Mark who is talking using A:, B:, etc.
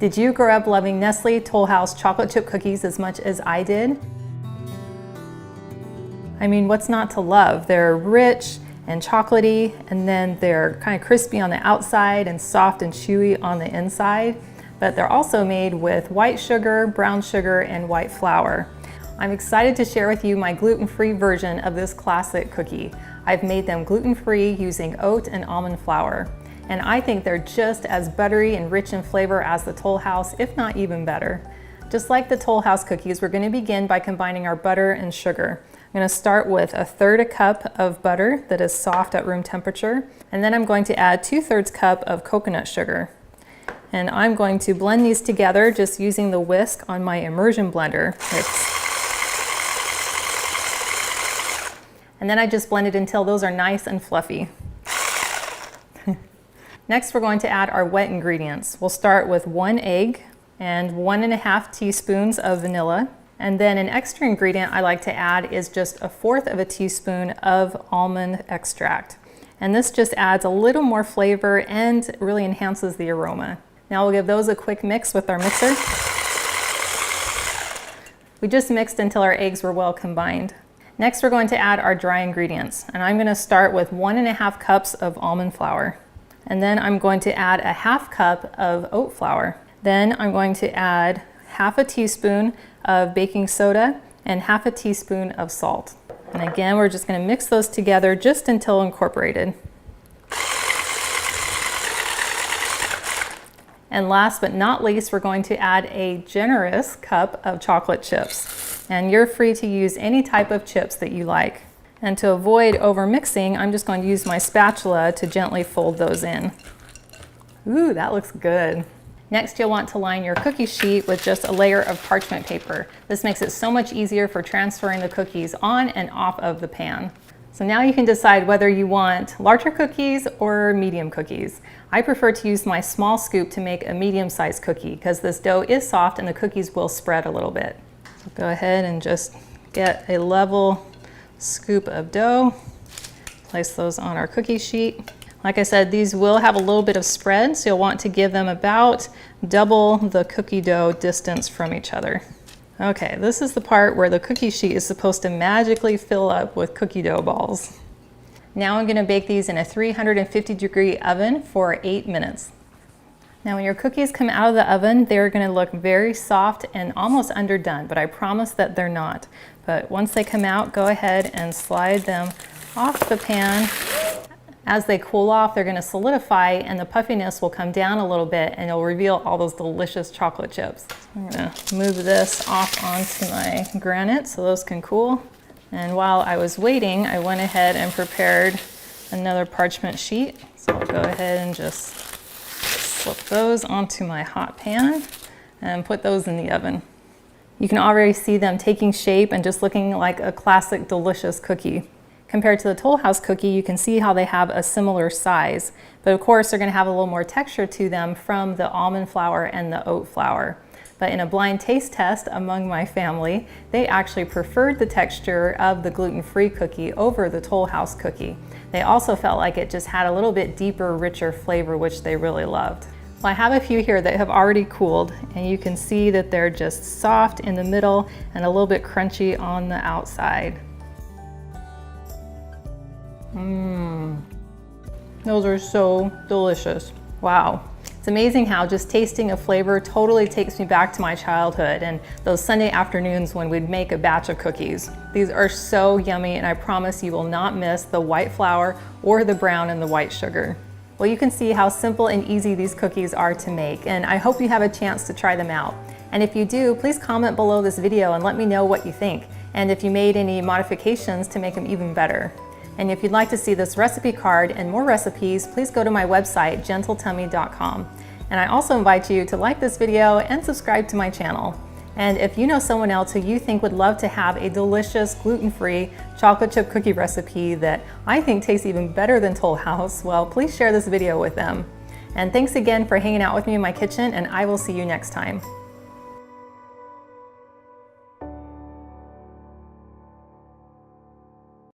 A: Did you grow up loving Nestle Tollhouse chocolate chip cookies as much as I did? I mean, what's not to love? They're rich and chocolatey, and then they're kind of crispy on the outside and soft and chewy on the inside. But they're also made with white sugar, brown sugar, and white flour. I'm excited to share with you my gluten-free version of this classic cookie. I've made them gluten-free using oat and almond flour. And I think they're just as buttery and rich in flavor as the Tollhouse, if not even better. Just like the Tollhouse cookies, we're going to begin by combining our butter and sugar. I'm going to start with 1/3 cup of butter that is soft at room temperature, and then I'm going to add 2/3 cup of coconut sugar. And I'm going to blend these together just using the whisk on my immersion blender. And then I just blend it until those are nice and fluffy. Next, we're going to add our wet ingredients. We'll start with 1 egg and 1½ teaspoons of vanilla. And then an extra ingredient I like to add is just 1/4 teaspoon of almond extract. And this just adds a little more flavor and really enhances the aroma. Now we'll give those a quick mix with our mixer. We just mixed until our eggs were well combined. Next, we're going to add our dry ingredients. And I'm going to start with 1½ cups of almond flour. And then I'm going to add 1/2 cup of oat flour. Then I'm going to add 1/2 teaspoon of baking soda and 1/2 teaspoon of salt. And again, we're just going to mix those together just until incorporated. And last but not least, we're going to add a generous cup of chocolate chips. And you're free to use any type of chips that you like. And to avoid over mixing, I'm just going to use my spatula to gently fold those in. Ooh, that looks good. Next, you'll want to line your cookie sheet with just a layer of parchment paper. This makes it so much easier for transferring the cookies on and off of the pan. So now you can decide whether you want larger cookies or medium cookies. I prefer to use my small scoop to make a medium-sized cookie because this dough is soft and the cookies will spread a little bit. So go ahead and just get a level scoop of dough, place those on our cookie sheet. Like I said, these will have a little bit of spread, so you'll want to give them about double the cookie dough distance from each other. Okay, this is the part where the cookie sheet is supposed to magically fill up with cookie dough balls. Now I'm going to bake these in a 350-degree oven for 8 minutes. Now when your cookies come out of the oven, they're going to look very soft and almost underdone, but I promise that they're not. But once they come out, go ahead and slide them off the pan. As they cool off, they're going to solidify and the puffiness will come down a little bit and it'll reveal all those delicious chocolate chips. So I'm going to move this off onto my granite so those can cool. And while I was waiting, I went ahead and prepared another parchment sheet. So I'll go ahead and just slip those onto my hot pan and put those in the oven. You can already see them taking shape and just looking like a classic delicious cookie. Compared to the Tollhouse cookie, you can see how they have a similar size, but of course they're going to have a little more texture to them from the almond flour and the oat flour. But in a blind taste test among my family, they actually preferred the texture of the gluten-free cookie over the Tollhouse cookie. They also felt like it just had a little bit deeper, richer flavor, which they really loved. Well, I have a few here that have already cooled, and you can see that they're just soft in the middle and a little bit crunchy on the outside. Those are so delicious. Wow. It's amazing how just tasting a flavor totally takes me back to my childhood and those Sunday afternoons when we'd make a batch of cookies. These are so yummy, and I promise you will not miss the white flour or the brown and the white sugar. Well, you can see how simple and easy these cookies are to make, and I hope you have a chance to try them out. And if you do, please comment below this video and let me know what you think, and if you made any modifications to make them even better. And if you'd like to see this recipe card and more recipes, please go to my website, gentletummy.com. And I also invite you to like this video and subscribe to my channel. And if you know someone else who you think would love to have a delicious gluten-free chocolate chip cookie recipe that I think tastes even better than Tollhouse, well, please share this video with them. And thanks again for hanging out with me in my kitchen, and I will see you next time.